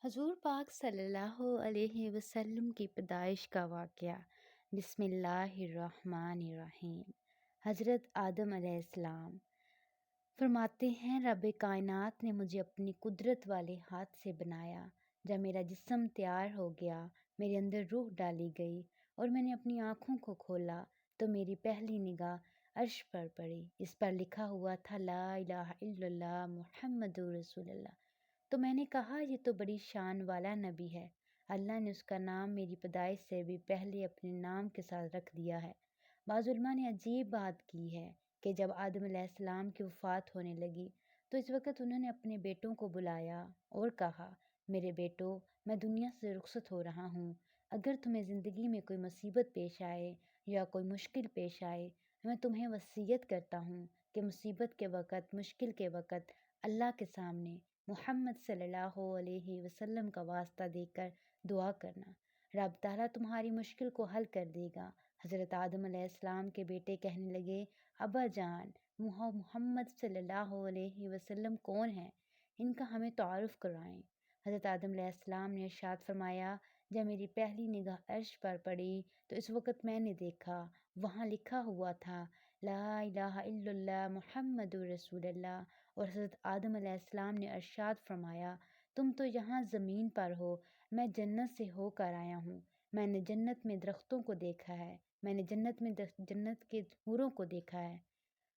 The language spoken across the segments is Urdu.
حضور پاک صلی اللہ علیہ وسلم کی پیدائش کا واقعہ۔ بسم اللہ الرحمن الرحیم۔ حضرت آدم علیہ السلام فرماتے ہیں، رب کائنات نے مجھے اپنی قدرت والے ہاتھ سے بنایا۔ جب میرا جسم تیار ہو گیا، میرے اندر روح ڈالی گئی اور میں نے اپنی آنکھوں کو کھولا تو میری پہلی نگاہ عرش پر پڑی۔ اس پر لکھا ہوا تھا، لا الہ الا اللہ محمد رسول اللہ۔ تو میں نے کہا، یہ تو بڑی شان والا نبی ہے۔ اللہ نے اس کا نام میری پیدائش سے بھی پہلے اپنے نام کے ساتھ رکھ دیا ہے۔ بعض علماء نے عجیب بات کی ہے کہ جب آدم علیہ السلام کی وفات ہونے لگی تو اس وقت انہوں نے اپنے بیٹوں کو بلایا اور کہا، میرے بیٹو، میں دنیا سے رخصت ہو رہا ہوں۔ اگر تمہیں زندگی میں کوئی مصیبت پیش آئے یا کوئی مشکل پیش آئے، میں تمہیں وصیت کرتا ہوں کہ مصیبت کے وقت، مشکل کے وقت اللہ کے سامنے محمد صلی اللہ علیہ وسلم کا واسطہ دے کر دعا کرنا، رب تعالیٰ تمہاری مشکل کو حل کر دے گا۔ حضرت آدم علیہ السلام کے بیٹے کہنے لگے، ابا جان، محمد صلی اللہ علیہ وسلم کون ہیں؟ ان کا ہمیں تعارف کرائیں۔ حضرت آدم علیہ السلام نے ارشاد فرمایا، جب میری پہلی نگاہ عرش پر پڑی تو اس وقت میں نے دیکھا، وہاں لکھا ہوا تھا، لا الہ الا اللہ محمد رسول اللہ۔ اور حضرت آدم علیہ السلام نے ارشاد فرمایا، تم تو یہاں زمین پر ہو، میں جنت سے ہو کر آیا ہوں۔ میں نے جنت میں درختوں کو دیکھا ہے، میں نے جنت میں جنت کے حوروں کو دیکھا ہے۔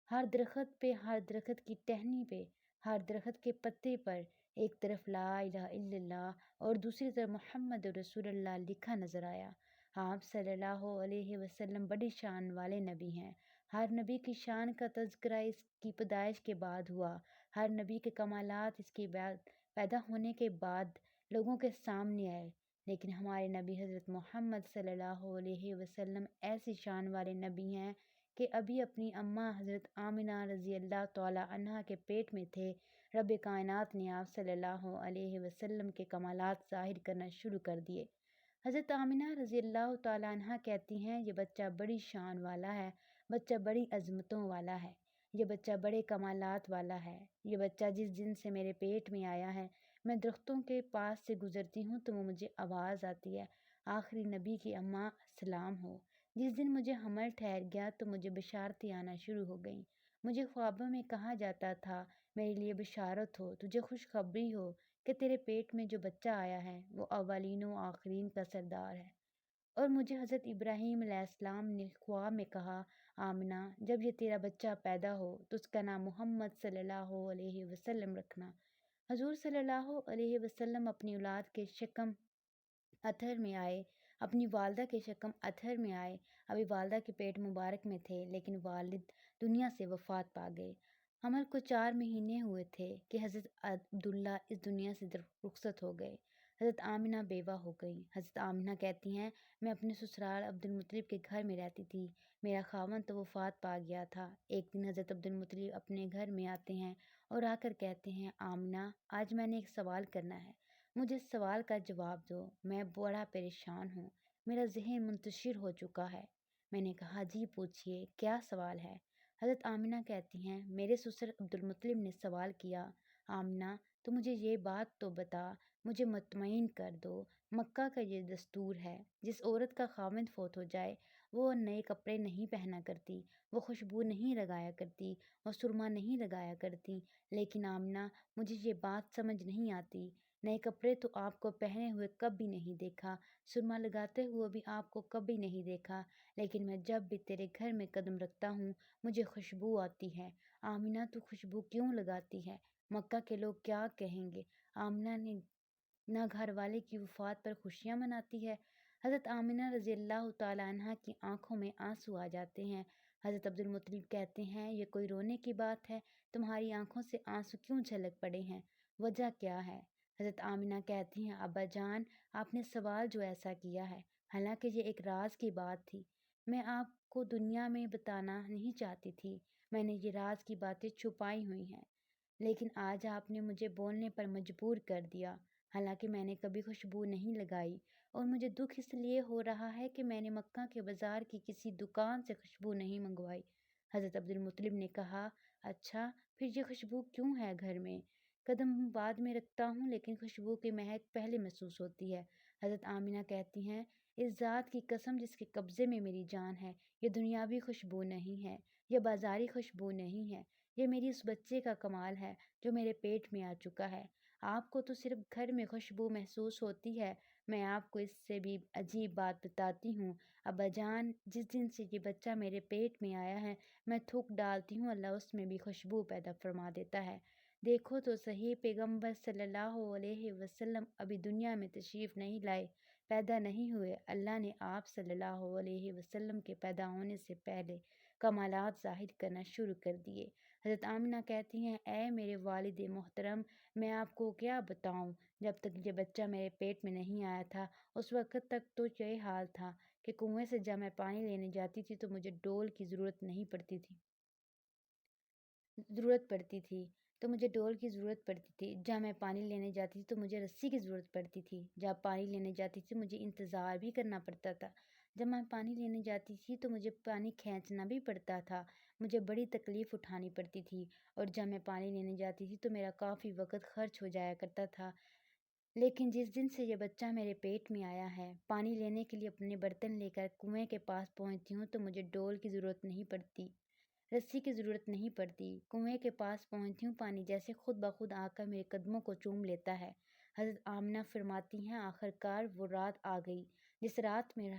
ہر درخت پہ، ہر درخت کی ٹہنی پہ، ہر درخت کے پتے پر ایک طرف لا الہ الا اللہ اور دوسری طرف محمد رسول اللہ لکھا نظر آیا۔ آپ صلی اللہ علیہ وسلم بڑی شان والے نبی ہیں۔ ہر نبی کی شان کا تذکرہ اس کی پیدائش کے بعد ہوا۔ ہر نبی کے کمالات اس کے بعد پیدا ہونے کے بعد لوگوں کے سامنے آئے، لیکن ہمارے نبی حضرت محمد صلی اللہ علیہ وسلم ایسی شان والے نبی ہیں کہ ابھی اپنی اماں حضرت آمنہ رضی اللہ تعالی عنہا کے پیٹ میں تھے، رب کائنات نے آپ صلی اللہ علیہ وسلم کے کمالات ظاہر کرنا شروع کر دیے۔ حضرت آمنہ رضی اللہ تعالی عنہا کہتی ہیں، یہ بچہ بڑی شان والا ہے، بچہ بڑی عظمتوں والا ہے، یہ بچہ بڑے کمالات والا ہے۔ یہ بچہ جس دن سے میرے پیٹ میں آیا ہے، میں درختوں کے پاس سے گزرتی ہوں تو مجھے آواز آتی ہے، آخری نبی کی اماں سلام ہو۔ جس دن مجھے حمل ٹھہر گیا تو مجھے بشارتیں آنا شروع ہو گئیں۔ مجھے خوابوں میں کہا جاتا تھا، میرے لیے بشارت ہو، تجھے خوشخبری ہو کہ تیرے پیٹ میں جو بچہ آیا ہے وہ اولین و آخرین کا سردار ہے۔ اور مجھے حضرت ابراہیم علیہ السلام نے خواب میں کہا، آمنہ، جب یہ تیرا بچہ پیدا ہو تو اس کا نام محمد صلی اللہ علیہ وسلم رکھنا۔ حضور صلی اللہ علیہ وسلم اپنی اولاد کے شکم اتھر میں آئے، اپنی والدہ کے شکم اتھر میں آئے۔ ابھی والدہ کے پیٹ مبارک میں تھے، لیکن والد دنیا سے وفات پا گئے۔ حمل کو 4 مہینے ہوئے تھے کہ حضرت عبداللہ اس دنیا سے رخصت ہو گئے۔ حضرت آمنہ بیوہ ہو گئی۔ حضرت آمنہ کہتی ہیں، میں اپنے سسرال عبدالمطلب کے گھر میں رہتی تھی، میرا خاوند تو وفات پا گیا تھا۔ ایک دن حضرت عبدالمطلب اپنے گھر میں آتے ہیں اور آ کر کہتے ہیں، آمنہ، آج میں نے ایک سوال کرنا ہے، مجھے اس سوال کا جواب دو، میں بڑا پریشان ہوں، میرا ذہن منتشر ہو چکا ہے۔ میں نے کہا، جی پوچھئے، کیا سوال ہے؟ حضرت آمنہ کہتی ہیں، میرے سسر عبدالمطلب نے سوال کیا، آمنہ، تو مجھے یہ بات تو بتا، مجھے مطمئن کر دو، مکہ کا یہ دستور ہے، جس عورت کا خاوند فوت ہو جائے وہ نئے کپڑے نہیں پہنا کرتی، وہ خوشبو نہیں لگایا کرتی، وہ سرما نہیں لگایا کرتی۔ لیکن آمنہ، مجھے یہ بات سمجھ نہیں آتی، نئے کپڑے تو آپ کو پہنے ہوئے کبھی نہیں دیکھا، سرما لگاتے ہوئے بھی آپ کو کبھی نہیں دیکھا، لیکن میں جب بھی تیرے گھر میں قدم رکھتا ہوں مجھے خوشبو آتی ہے۔ آمنہ، تو خوشبو کیوں لگاتی ہے؟ مکہ کے لوگ کیا کہیں گے؟ آمنہ نے نہ گھر والے کی وفات پر خوشیاں مناتی ہے۔ حضرت آمنہ رضی اللہ تعالی عنہا کی آنکھوں میں آنسو آ جاتے ہیں۔ حضرت عبدالمطلب کہتے ہیں، یہ کوئی رونے کی بات ہے؟ تمہاری آنکھوں سے آنسو کیوں چھلک پڑے ہیں؟ وجہ کیا ہے؟ حضرت آمنہ کہتی ہیں، ابا جان، آپ نے سوال جو ایسا کیا ہے، حالانکہ یہ ایک راز کی بات تھی، میں آپ کو دنیا میں بتانا نہیں چاہتی تھی، میں نے یہ راز کی باتیں چھپائی ہوئی ہیں، لیکن آج آپ نے مجھے بولنے پر مجبور کر دیا۔ حالانکہ میں نے کبھی خوشبو نہیں لگائی، اور مجھے دکھ اس لیے ہو رہا ہے کہ میں نے مکہ کے بازار کی کسی دکان سے خوشبو نہیں منگوائی۔ حضرت عبدالمطلب نے کہا، اچھا، پھر یہ خوشبو کیوں ہے گھر میں؟ قدم بعد میں رکھتا ہوں لیکن خوشبو کی مہک پہلے محسوس ہوتی ہے۔ حضرت آمینہ کہتی ہیں، اس ذات کی قسم جس کے قبضے میں میری جان ہے، یہ دنیاوی خوشبو نہیں ہے، یہ بازاری خوشبو نہیں ہے، یہ میری اس بچے کا کمال ہے جو میرے پیٹ میں آ چکا ہے۔ آپ کو تو صرف گھر میں خوشبو محسوس ہوتی ہے، میں آپ کو اس سے بھی عجیب بات بتاتی ہوں۔ ابا جان، جس دن سے یہ بچہ میرے پیٹ میں آیا ہے، میں تھوک ڈالتی ہوں، اللہ اس میں بھی خوشبو پیدا فرما دیتا ہے۔ دیکھو تو صحیح، پیغمبر صلی اللہ علیہ وسلم ابھی دنیا میں تشریف نہیں لائے، پیدا نہیں ہوئے، اللہ نے آپ صلی اللہ علیہ وسلم کے پیدا ہونے سے پہلے کمالات ظاہر کرنا شروع کر دیے۔ حضرت آمنہ کہتی ہیں، اے میرے والد محترم، میں آپ کو کیا بتاؤں، جب تک یہ بچہ میرے پیٹ میں نہیں آیا تھا اس وقت تک تو یہ حال تھا کہ کنویں سے جب میں پانی لینے جاتی تھی تو مجھے ڈول کی ضرورت پڑتی تھی تو مجھے ڈول کی ضرورت پڑتی تھی، جب میں پانی لینے جاتی تھی تو مجھے رسی کی ضرورت پڑتی تھی، جب پانی لینے جاتی تھی مجھے انتظار بھی کرنا پڑتا تھا، جب میں پانی لینے جاتی تھی تو مجھے پانی کھینچنا بھی پڑتا تھا، مجھے بڑی تکلیف اٹھانی پڑتی تھی، اور جب میں پانی لینے جاتی تھی تو میرا کافی وقت خرچ ہو جایا کرتا تھا۔ لیکن جس دن سے یہ بچہ میرے پیٹ میں آیا ہے، پانی لینے کے لیے اپنے برتن لے کر کنویں کے پاس پہنچتی ہوں تو مجھے ڈول کی ضرورت نہیں پڑتی، رسی کی ضرورت نہیں پڑتی، کنویں کے پاس پہنچتی ہوں، پانی جیسے خود بخود آ کر میرے قدموں کو چوم لیتا ہے۔ حضرت آمنہ فرماتی ہیں، آخر کار وہ رات آ گئی جس رات میں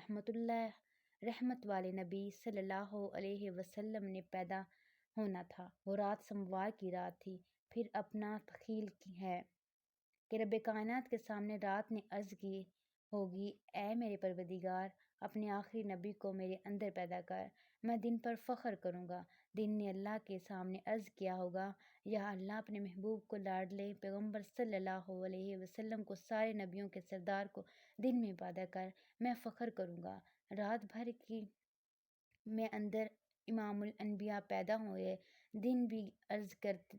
رحمت والے نبی صلی اللہ علیہ وسلم نے پیدا ہونا تھا۔ وہ رات سموار کی رات تھی۔ پھر اپنا تخیل کی ہے کہ رب کائنات کے سامنے رات نے عرض کی ہوگی، اے میرے پروردگار، اپنے آخری نبی کو میرے اندر پیدا کر، میں دن پر فخر کروں گا۔ دن نے اللہ کے سامنے عرض کیا ہوگا، یا اللہ، اپنے محبوب کو، لاڈلے پیغمبر صلی اللہ علیہ وسلم کو، سارے نبیوں کے سردار کو دن میں پیدا کر، میں فخر کروں گا۔ رات بھر کی میں اندر امام الانبیاء پیدا ہوئے، دن بھی عرض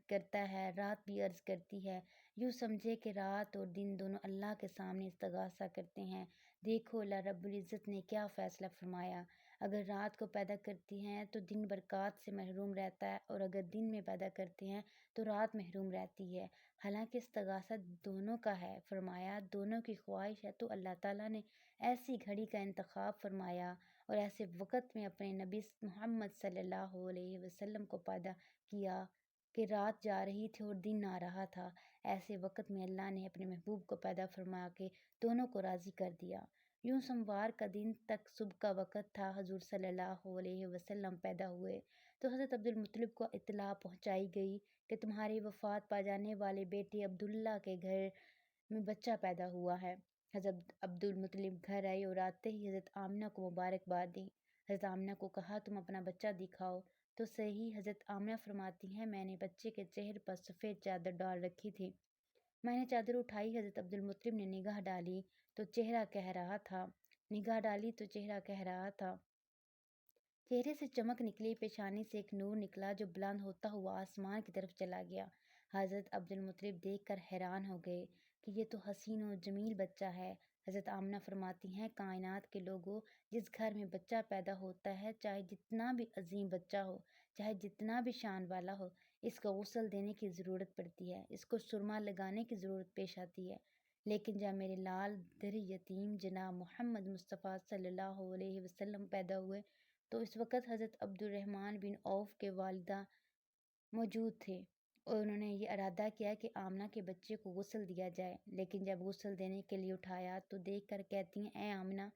کرتا ہے، رات بھی عرض کرتی ہے، یوں سمجھے کہ رات اور دن دونوں اللہ کے سامنے استغاثہ کرتے ہیں۔ دیکھو اللہ رب العزت نے کیا فیصلہ فرمایا، اگر رات کو پیدا کرتی ہیں تو دن برکات سے محروم رہتا ہے، اور اگر دن میں پیدا کرتے ہیں تو رات محروم رہتی ہے، حالانکہ استغاثہ دونوں کا ہے۔ فرمایا دونوں کی خواہش ہے، تو اللہ تعالیٰ نے ایسی گھڑی کا انتخاب فرمایا اور ایسے وقت میں اپنے نبی محمد صلی اللہ علیہ وسلم کو پیدا کیا کہ رات جا رہی تھی اور دن آ رہا تھا۔ ایسے وقت میں اللہ نے اپنے محبوب کو پیدا فرما کے دونوں کو راضی کر دیا۔ یوں سموار کا دن تک صبح کا وقت تھا، حضور صلی اللہ علیہ وسلم پیدا ہوئے تو حضرت عبدالمطلب کو اطلاع پہنچائی گئی کہ تمہاری وفات پا جانے والے بیٹے عبداللہ کے گھر میں بچہ پیدا ہوا ہے۔ حضرت عبدالمطلب گھر آئے اور آتے ہی حضرت آمنہ کو مبارکباد دی۔ حضرت آمنہ کو کہا، تم اپنا بچہ دکھاؤ تو صحیح۔ حضرت آمنہ فرماتی ہیں، میں نے بچے کے چہرے پر سفید چادر ڈال رکھی تھی، میں نے چادر اٹھائی، حضرت عبدالمطلب نے نگاہ ڈالی تو چہرہ کہہ رہا تھا، چہرے سے چمک نکلی، پیشانی سے ایک نور نکلا جو بلند ہوتا ہوا آسمان کی طرف چلا گیا۔ حضرت عبدالمطلب دیکھ کر حیران ہو گئے کہ یہ تو حسین و جمیل بچہ ہے۔ حضرت آمنہ فرماتی ہیں، کائنات کے لوگوں، جس گھر میں بچہ پیدا ہوتا ہے، چاہے جتنا بھی عظیم بچہ ہو، چاہے جتنا بھی شان والا ہو، اس کو غسل دینے کی ضرورت پڑتی ہے، اس کو سرما لگانے کی ضرورت پیش آتی ہے۔ لیکن جب میرے لال در یتیم جناب محمد مصطفیٰ صلی اللہ علیہ وسلم پیدا ہوئے تو اس وقت حضرت عبد الرحمن بن عوف کے والدہ موجود تھے، اور انہوں نے یہ ارادہ کیا کہ آمنہ کے بچے کو غسل دیا جائے۔ لیکن جب غسل دینے کے لیے اٹھایا تو دیکھ کر کہتی ہیں، اے آمنہ،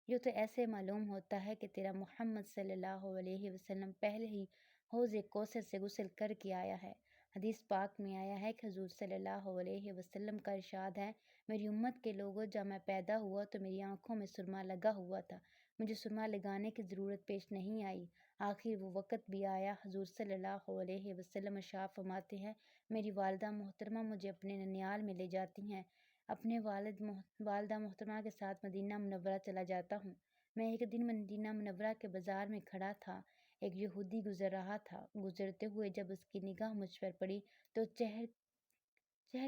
یہ تو ایسے معلوم ہوتا ہے کہ تیرا محمد صلی اللہ علیہ وسلم پہلے ہی حوض کوثر سے غسل کر کے آیا ہے۔ حدیث پاک میں آیا ہے کہ حضور صلی اللہ علیہ وسلم کا ارشاد ہے، میری امت کے لوگوں، جب میں پیدا ہوا تو میری آنکھوں میں سرما لگا ہوا تھا، مجھے سرما لگانے کی ضرورت پیش نہیں آئی۔ آخر وہ وقت بھی آیا، حضور صلی اللہ علیہ وسلم ارشاد فرماتے ہیں، میری والدہ محترمہ مجھے اپنے ننیال میں لے جاتی ہیں، اپنے والدہ محترمہ کے ساتھ مدینہ منورہ چلا جاتا ہوں۔ میں ایک دن مدینہ منورہ کے بازار میں کھڑا تھا، ایک یہودی گزر رہا تھا، گزرتے ہوئے جب اس کی نگاہ مجھ پر پڑی تو چہر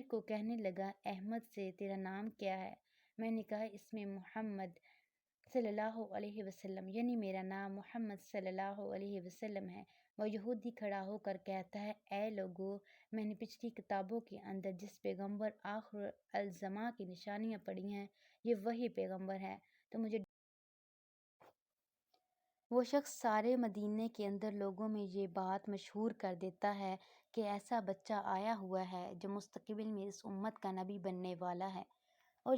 کو کہنے لگا، احمد سے تیرا نام کیا ہے؟ میں نے کہا، اس میں محمد صلی اللہ علیہ وسلم، یعنی میرا نام محمد صلی اللہ علیہ وسلم ہے۔ وہ یہودی کھڑا ہو کر کہتا ہے، اے لوگو، میں نے پچھلی کتابوں کے اندر جس پیغمبر آخر الزماں کی نشانیاں پڑھی ہیں، یہ وہی پیغمبر ہے، تو مجھے وہ شخص سارے مدینے کے اندر لوگوں میں یہ بات مشہور کر دیتا ہے کہ ایسا بچہ آیا ہوا ہے جو مستقبل میں اس امت کا نبی بننے والا ہے۔ اور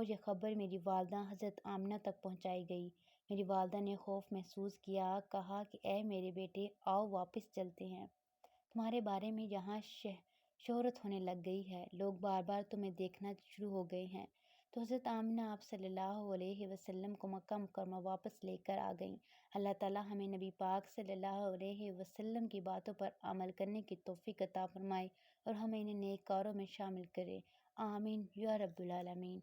یہ خبر میری والدہ حضرت آمنہ تک پہنچائی گئی۔ میری والدہ نے خوف محسوس کیا، کہا کہ اے میرے بیٹے، آؤ واپس چلتے ہیں، تمہارے بارے میں یہاں شہرت ہونے لگ گئی ہے، لوگ بار بار تمہیں دیکھنا شروع ہو گئے ہیں۔ تو حضرت آمنہ آپ صلی اللہ علیہ وسلم کو مکہ مکرمہ واپس لے کر آ گئیں۔ اللہ تعالیٰ ہمیں نبی پاک صلی اللہ علیہ وسلم کی باتوں پر عمل کرنے کی توفیق عطا فرمائے اور ہمیں انہیں نیک کاروں میں شامل کرے، آمین یا رب العالمین۔